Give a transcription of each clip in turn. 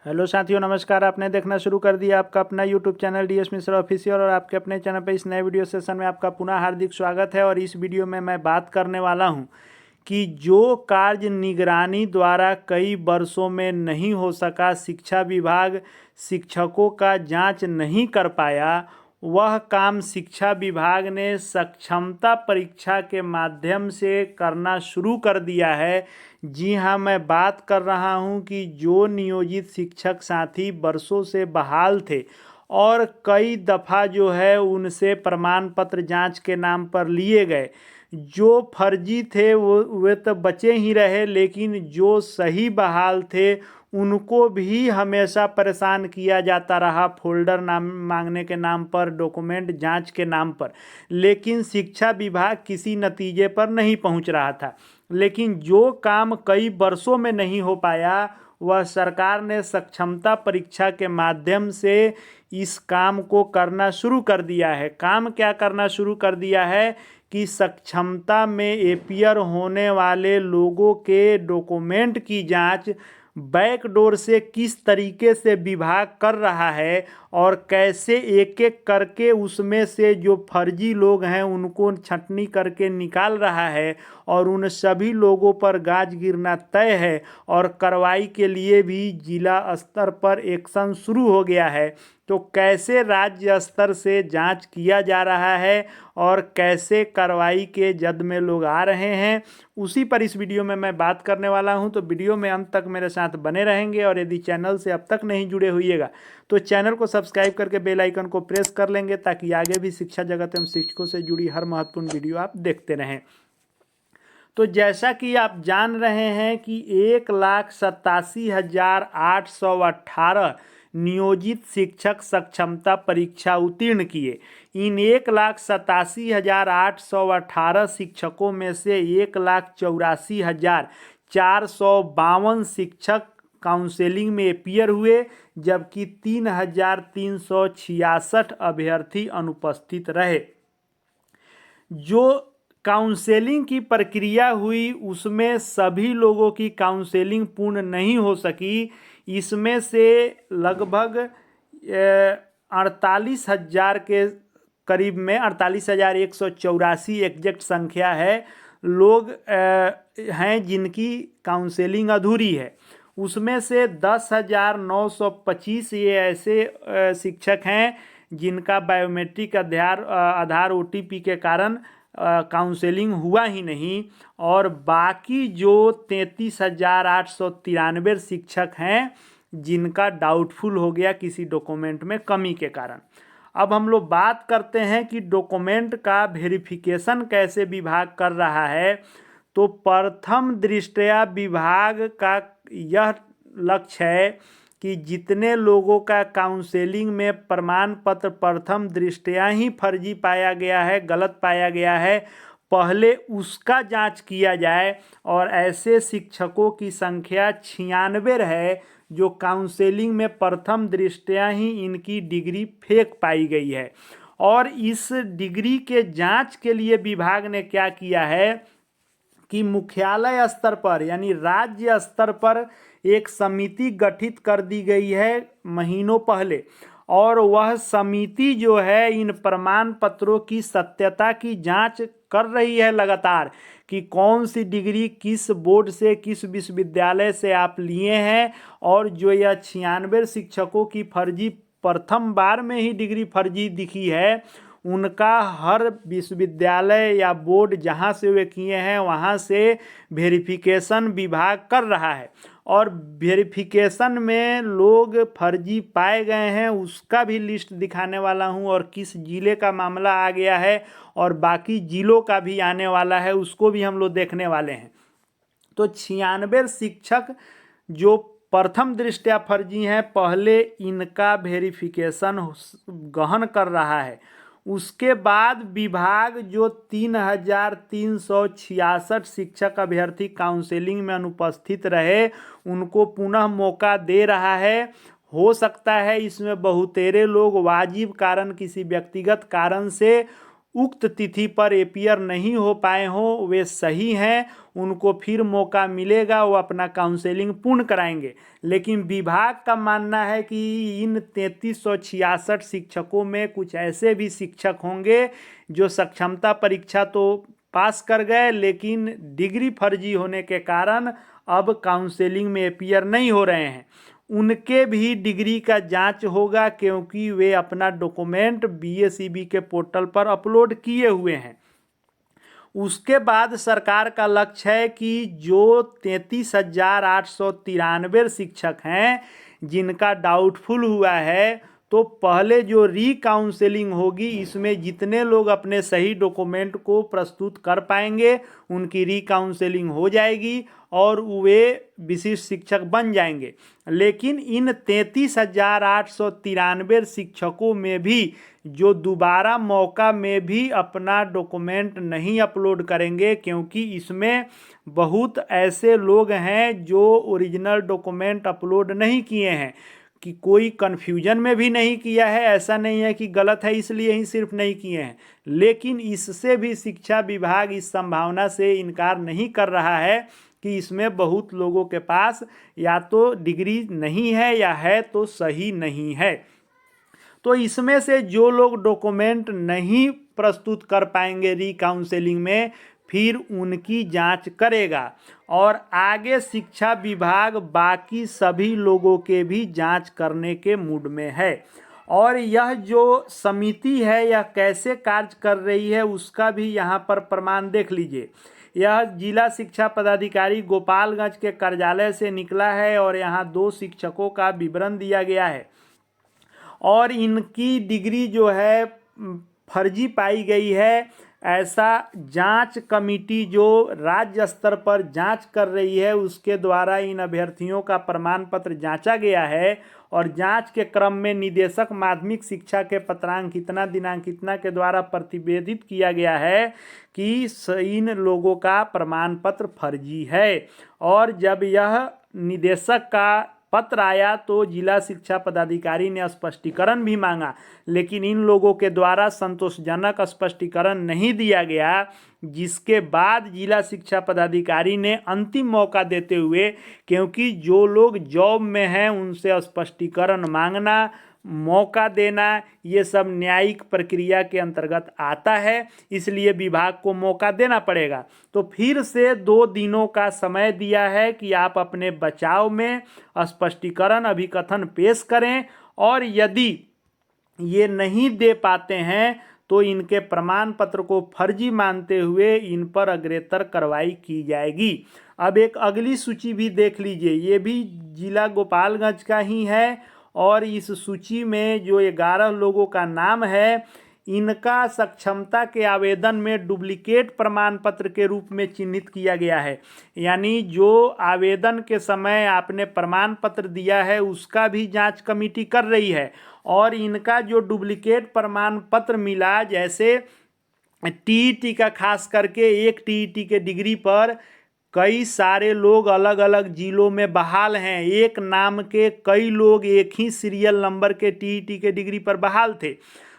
Hello साथियों, नमस्कार। आपने देखना शुरू कर दिया आपका अपना YouTube channel DS Mishra official और आपके अपने चैनल पर इस नए वीडियो सेशन में आपका पुनः हार्दिक स्वागत है। और इस वीडियो में मैं बात करने वाला हूं कि जो कार्य निगरानी द्वारा कई वर्षों में नहीं हो सका, शिक्षा विभाग शिक्षकों का जांच नहीं कर पाया, वह काम शिक्षा विभाग ने सक्षमता परीक्षा के माध्यम से करना शुरू कर दिया है। जी हाँ, मैं बात कर रहा हूँ कि जो नियोजित शिक्षक साथी वर्षों से बहाल थे और कई दफ़ा जो है उनसे प्रमाण पत्र जांच के नाम पर लिए गए, जो फर्जी थे वे तो बचे ही रहे, लेकिन जो सही बहाल थे उनको भी हमेशा परेशान किया जाता रहा फोल्डर नाम मांगने के नाम पर, डॉक्यूमेंट जांच के नाम पर। लेकिन शिक्षा विभाग किसी नतीजे पर नहीं पहुंच रहा था। लेकिन जो काम कई वर्षों में नहीं हो पाया, वह सरकार ने सक्षमता परीक्षा के माध्यम से इस काम को करना शुरू कर दिया है। काम क्या करना शुरू कर दिया है कि सक्षमता में एपियर होने वाले लोगों के डॉक्यूमेंट की जांच बैकडोर से किस तरीके से विभाग कर रहा है और कैसे एक एक करके उसमें से जो फर्जी लोग हैं उनको छंटनी करके निकाल रहा है और उन सभी लोगों पर गाज गिरना तय है। और कार्रवाई के लिए भी जिला स्तर पर एक्शन शुरू हो गया है। तो कैसे राज्य स्तर से जांच किया जा रहा है और कैसे कार्रवाई के जद में लोग आ रहे हैं, उसी पर इस वीडियो में मैं बात करने वाला हूं। तो वीडियो में अंत तक मेरे साथ बने रहेंगे और यदि चैनल से अब तक नहीं जुड़े होइएगा तो चैनल को सब्सक्राइब करके बेल आइकन को प्रेस कर लेंगे, ताकि आगे भी शिक्षा जगत एवं शिक्षकों से जुड़ी हर महत्वपूर्ण वीडियो आप देखते रहें। तो जैसा कि आप जान रहे हैं कि 1,87,818 नियोजित शिक्षक सक्षमता परीक्षा उत्तीर्ण किए। इन 1,87,818 शिक्षकों में से 1,84,452 शिक्षक काउंसलिंग में अपियर हुए, जबकि 3,366 अभ्यर्थी अनुपस्थित रहे। जो काउंसलिंग की प्रक्रिया हुई उसमें सभी लोगों की काउंसलिंग पूर्ण नहीं हो सकी। इसमें से लगभग 48,000 के करीब में, 48,184 एग्जैक्ट संख्या है, लोग हैं जिनकी काउंसलिंग अधूरी है। उसमें से 10,925 ये ऐसे शिक्षक हैं जिनका बायोमेट्रिक आधार OTP के कारण काउंसलिंग हुआ ही नहीं, और बाकी जो 33,893 शिक्षक हैं जिनका डाउटफुल हो गया किसी डॉक्यूमेंट में कमी के कारण। अब हम लोग बात करते हैं कि डॉक्यूमेंट का वेरिफिकेशन कैसे विभाग कर रहा है। तो प्रथम दृष्टया विभाग का यह लक्ष्य है कि जितने लोगों का काउंसलिंग में प्रमाण पत्र प्रथम दृष्टया ही फर्जी पाया गया है, गलत पाया गया है, पहले उसका जांच किया जाए। और ऐसे शिक्षकों की संख्या 96 है जो काउंसलिंग में प्रथम दृष्टया ही इनकी डिग्री फेक पाई गई है। और इस डिग्री के जांच के लिए विभाग ने क्या किया है कि मुख्यालय स्तर पर यानी राज्य स्तर पर एक समिति गठित कर दी गई है महीनों पहले, और वह समिति जो है इन प्रमाण पत्रों की सत्यता की जांच कर रही है लगातार कि कौन सी डिग्री किस बोर्ड से, किस विश्वविद्यालय से आप लिए हैं। और जो यह 96 शिक्षकों की फर्जी प्रथम बार में ही डिग्री फर्जी दिखी है, उनका हर विश्वविद्यालय या बोर्ड जहां से वे किए हैं वहां से वेरिफिकेशन विभाग कर रहा है। और वेरिफिकेशन में लोग फर्जी पाए गए हैं उसका भी लिस्ट दिखाने वाला हूं, और किस जिले का मामला आ गया है और बाकी जिलों का भी आने वाला है, उसको भी हम लोग देखने वाले हैं। तो 96 शिक्षक जो प्रथम दृष्टया फर्जी हैं, पहले इनका वेरिफिकेशन गहन कर रहा है। उसके बाद विभाग जो 3,366 शिक्षक अभ्यर्थी काउंसलिंग में अनुपस्थित रहे उनको पुनः मौका दे रहा है। हो सकता है इसमें बहुतेरे लोग वाजिब कारण, किसी व्यक्तिगत कारण से उक्त तिथि पर एपियर नहीं हो पाए हों वे सही हैं, उनको फिर मौका मिलेगा, वो अपना काउंसलिंग पूर्ण कराएंगे। लेकिन विभाग का मानना है कि इन 3366 शिक्षकों में कुछ ऐसे भी शिक्षक होंगे जो सक्षमता परीक्षा तो पास कर गए लेकिन डिग्री फर्जी होने के कारण अब काउंसलिंग में एपियर नहीं हो रहे हैं। उनके भी डिग्री का जांच होगा क्योंकि वे अपना डॉक्यूमेंट बीएसईबी के पोर्टल पर अपलोड किए हुए हैं। उसके बाद सरकार का लक्ष्य है कि जो 33,893 शिक्षक हैं जिनका डाउटफुल हुआ है, तो पहले जो रीकाउंसलिंग होगी इसमें जितने लोग अपने सही डॉक्यूमेंट को प्रस्तुत कर पाएंगे उनकी रीकाउंसलिंग हो जाएगी और वे विशिष्ट शिक्षक बन जाएंगे। लेकिन इन 33,893 शिक्षकों में भी जो दोबारा मौका में भी अपना डॉक्यूमेंट नहीं अपलोड करेंगे, क्योंकि इसमें बहुत ऐसे लोग हैं जो ओरिजिनल डॉक्यूमेंट अपलोड नहीं किए हैं, कि कोई कन्फ्यूजन में भी नहीं किया है, ऐसा नहीं है कि गलत है इसलिए ही सिर्फ नहीं किए हैं। लेकिन इससे भी शिक्षा विभाग इस संभावना से इनकार नहीं कर रहा है कि इसमें बहुत लोगों के पास या तो डिग्री नहीं है या है तो सही नहीं है। तो इसमें से जो लोग डॉक्यूमेंट नहीं प्रस्तुत कर पाएंगे रीकाउंसलिंग में, फिर उनकी जांच करेगा और आगे शिक्षा विभाग बाकी सभी लोगों के भी जांच करने के मूड में है। और यह जो समिति है यह कैसे कार्य कर रही है उसका भी यहाँ पर प्रमाण देख लीजिए। यह जिला शिक्षा पदाधिकारी गोपालगंज के कार्यालय से निकला है और यहाँ 2 शिक्षकों का विवरण दिया गया है और इनकी डिग्री जो है फर्जी पाई गई है। ऐसा जांच कमेटी जो राज्य स्तर पर जांच कर रही है उसके द्वारा इन अभ्यर्थियों का प्रमाण पत्र जांचा गया है और जांच के क्रम में निदेशक माध्यमिक शिक्षा के पत्रांक कितना दिनांक कितना के द्वारा प्रतिवेदित किया गया है कि इन लोगों का प्रमाण पत्र फर्जी है। और जब यह निदेशक का पत्र आया तो जिला शिक्षा पदाधिकारी ने स्पष्टीकरण भी मांगा, लेकिन इन लोगों के द्वारा संतोषजनक स्पष्टीकरण नहीं दिया गया, जिसके बाद जिला शिक्षा पदाधिकारी ने अंतिम मौका देते हुए, क्योंकि जो लोग जॉब में हैं उनसे स्पष्टीकरण मांगना, मौका देना, ये सब न्यायिक प्रक्रिया के अंतर्गत आता है, इसलिए विभाग को मौका देना पड़ेगा। तो फिर से 2 दिनों का समय दिया है कि आप अपने बचाव में स्पष्टीकरण अभिकथन पेश करें और यदि ये नहीं दे पाते हैं तो इनके प्रमाण पत्र को फर्जी मानते हुए इन पर अग्रेतर कार्रवाई की जाएगी। अब एक अगली सूची भी देख लीजिए, ये भी जिला गोपालगंज का ही है और इस सूची में जो 11 लोगों का नाम है इनका सक्षमता के आवेदन में डुप्लीकेट प्रमाण पत्र के रूप में चिन्हित किया गया है। यानी जो आवेदन के समय आपने प्रमाण पत्र दिया है उसका भी जांच कमेटी कर रही है और इनका जो डुप्लीकेट प्रमाण पत्र मिला, जैसे टीईटी का खास करके एक टीईटी के डिग्री पर कई सारे लोग अलग अलग जिलों में बहाल हैं, एक नाम के कई लोग एक ही सीरियल नंबर के टीईटी के डिग्री पर बहाल थे।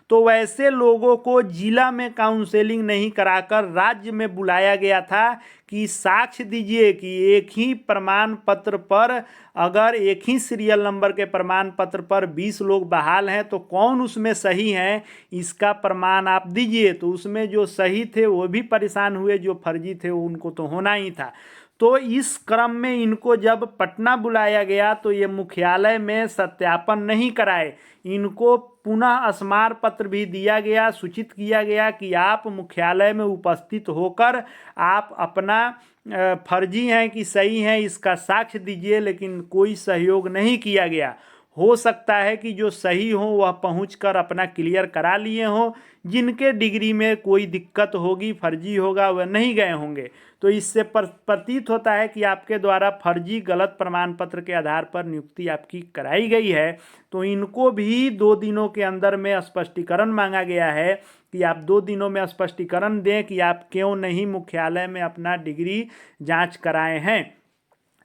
तो वैसे लोगों को जिला में काउंसलिंग नहीं कराकर राज्य में बुलाया गया था कि साक्ष्य दीजिए कि एक ही प्रमाण पत्र पर, अगर एक ही सीरियल नंबर के प्रमाण पत्र पर 20 लोग बहाल हैं तो कौन उसमें सही हैं, इसका प्रमाण आप दीजिए। तो उसमें जो सही थे वो भी परेशान हुए, जो फर्जी थे उनको तो होना ही था। तो इस क्रम में इनको जब पटना बुलाया गया तो ये मुख्यालय में सत्यापन नहीं कराए, इनको पुनः स्मार पत्र भी दिया गया, सूचित किया गया कि आप मुख्यालय में उपस्थित होकर आप अपना फर्जी हैं कि सही हैं इसका साक्ष्य दीजिए, लेकिन कोई सहयोग नहीं किया गया। हो सकता है कि जो सही हो वह पहुंचकर अपना क्लियर करा लिए हों, जिनके डिग्री में कोई दिक्कत होगी, फर्जी होगा, वह नहीं गए होंगे। तो इससे प्रतीत होता है कि आपके द्वारा फर्जी गलत प्रमाण पत्र के आधार पर नियुक्ति आपकी कराई गई है। तो इनको भी 2 दिनों के अंदर में स्पष्टीकरण मांगा गया है कि आप 2 दिनों में स्पष्टीकरण दें कि आप क्यों नहीं मुख्यालय में अपना डिग्री जांच कराए हैं।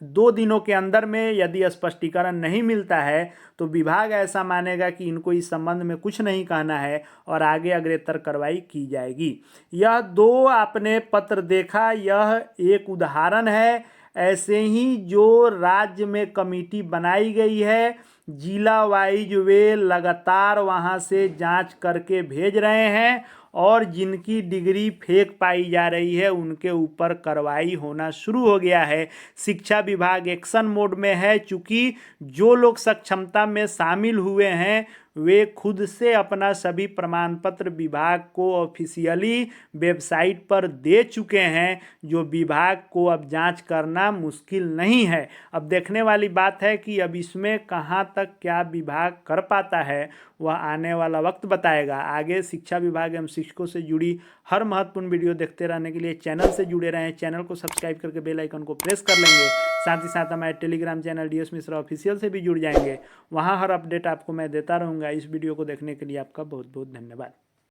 2 दिनों के अंदर में यदि स्पष्टीकरण नहीं मिलता है तो विभाग ऐसा मानेगा कि इनको इस संबंध में कुछ नहीं कहना है और आगे अग्रेतर कार्रवाई की जाएगी। यह 2 आपने पत्र देखा, यह एक उदाहरण है। ऐसे ही जो राज्य में कमेटी बनाई गई है, जिला वाइज वे लगातार वहाँ से जांच करके भेज रहे हैं और जिनकी डिग्री फेक पाई जा रही है उनके ऊपर कार्रवाई होना शुरू हो गया है। शिक्षा विभाग एक्शन मोड में है, चूँकि जो लोग सक्षमता में शामिल हुए हैं वे खुद से अपना सभी प्रमाण पत्र विभाग को ऑफिशियली वेबसाइट पर दे चुके हैं, जो विभाग को अब जांच करना मुश्किल नहीं है। अब देखने वाली बात है कि अब इसमें कहां तक क्या विभाग कर पाता है, वह आने वाला वक्त बताएगा। आगे शिक्षा विभाग एवं शिक्षकों से जुड़ी हर महत्वपूर्ण वीडियो देखते रहने के लिए चैनल से जुड़े रहें। चैनल को सब्सक्राइब करके बेल आइकन को प्रेस कर लेंगे। साथ ही साथ हमारे Telegram channel DS Mishra official से भी जुड़ जाएंगे। वहाँ हर अपडेट आपको मैं देता रहूँगा। इस वीडियो को देखने के लिए आपका बहुत बहुत धन्यवाद।